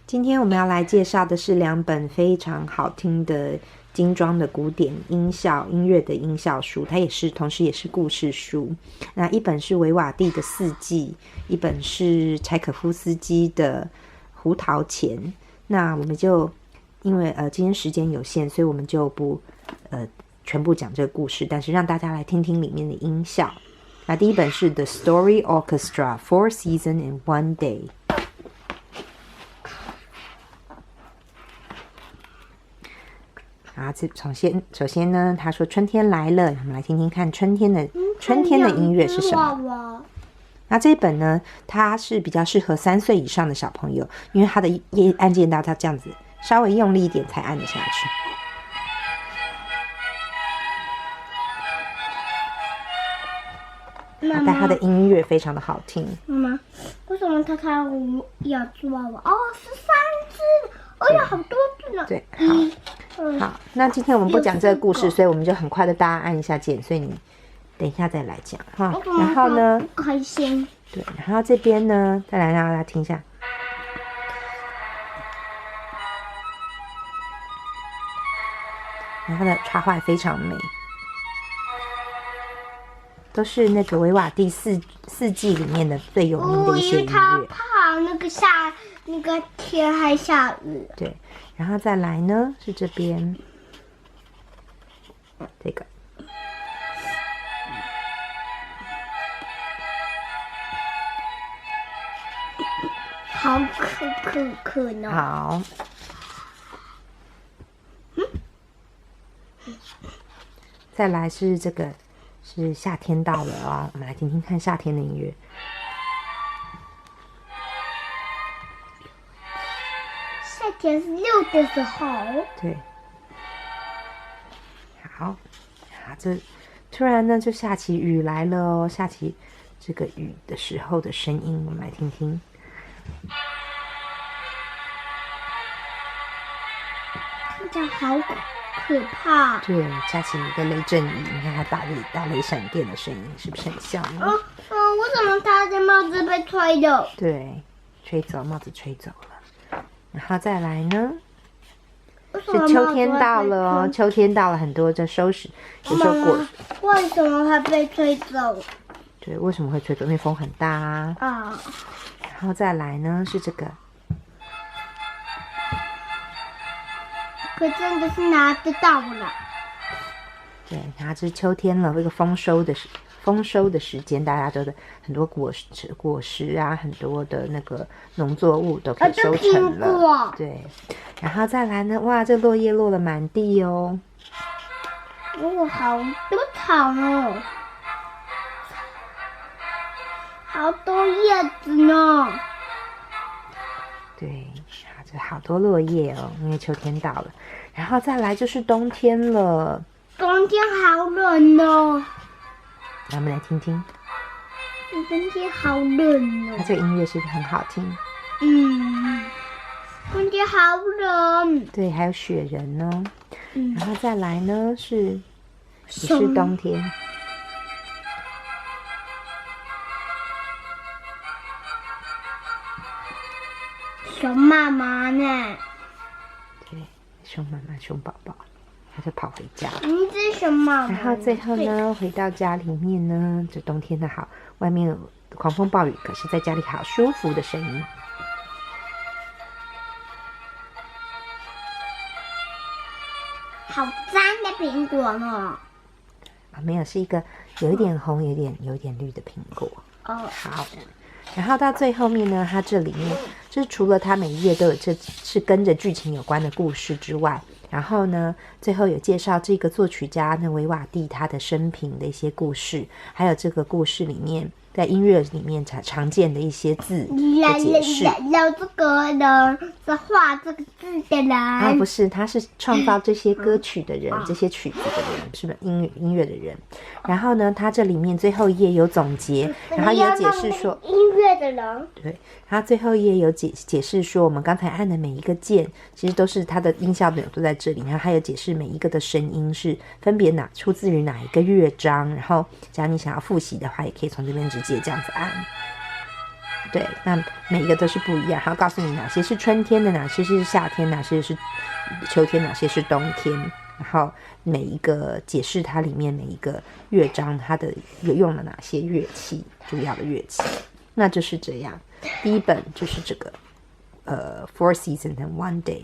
今天我们要来介绍的是2本非常好听的精装的古典音乐的音效书，它同时也是故事书。那一本是维瓦蒂的四季，一本是柴可夫斯基的胡桃钳。那我们就因为今天时间有限，所以我们就不全部讲这个故事，但是让大家来听听里面的音效。那第一本是 The Story Orchestra 4 Seasons in One Day。啊，首先呢，他说春天来了，我们来听听看春天的音乐是什么。那这一本呢，它是比较适合3岁以上的小朋友，因为它的按键到它这样子，稍微用力一点才按得下去。但它的音乐非常的好听。妈妈，为什么它要抓我？哦，是3只，哦有好多只呢。对，好，那今天我们不讲这个故事，所以我们就很快的大家按一下键，所以你等一下再来讲哈。然后呢，不开心。对，然后这边呢，再来让大家听一下。然后它的插画非常美，都是那个维瓦蒂四季里面的最有名的一些音乐。他怕那个天还下雨。对，然后再来呢是这边这个。好可呢。好。再来是这个，是夏天到了哦，我们来听听看夏天的音乐。夏天是6的时候。对。好，这突然呢就下起雨来了哦，下起这个雨的时候的声音，我们来听听。听起来好可怕。对，下起一个雷阵雨，你看它打雷闪电的声音，是不是很像呢？为什么他的帽子被吹了？对，帽子吹走了。然后再来呢，是秋天到了哦，秋天到了，很多在收拾，有时候为什么会被吹走？对，为什么会吹走？因为风很大啊。然后再来呢是这个。可真的是拿得到了。对，然后这是秋天了，这个丰收的时间，大家都的很多果实啊，很多的那个农作物都可以收成了。对，然后再来呢，哇，这落叶落了满地哦。好多草哦，好多叶子呢。对，这好多落叶哦，因为秋天到了。然后再来就是冬天了。冬天好冷哦。让我们来听听。冬天好冷哦。它这个音乐是不是很好听？冬天好冷。对，还有雪人呢。然后再来呢也是冬天。熊妈妈呢？对，熊妈妈、熊宝宝，他就跑回家。一只熊妈妈。然后最后呢，回到家里面呢，这冬天的好，外面有狂风暴雨，可是在家里好舒服的声音。好脏的苹果呢？没有，是一个有一点红、有一点绿的苹果。好。然后到最后面呢，它这里面就是除了它每一页都有这是跟着剧情有关的故事之外，然后呢，最后有介绍这个作曲家呢维瓦蒂他的生平的一些故事，还有这个故事里面在音乐里面常见的一些字的解释。有这个人是画这个字的人不是，他是创造这些歌曲的人，这些曲子的人，是不是音乐的人？然后呢，他这里面最后一页有总结，然后也有解释说音乐的人。对，他最后一页有解释说，我们刚才按的每一个键，其实都是他的音效都在这里，然后还有解释每一个的声音是分别出自于哪一个乐章，然后假如你想要复习的话，也可以从这边直接这样子按。对，那每一个都是不一样，然后告诉你哪些是春天的，哪些是夏天，哪些是秋天，哪些是冬天，然后每一个解释它里面每一个乐章它的有用了哪些乐器，主要的乐器。那就是这样，第一本就是这个Four Seasons and One Day。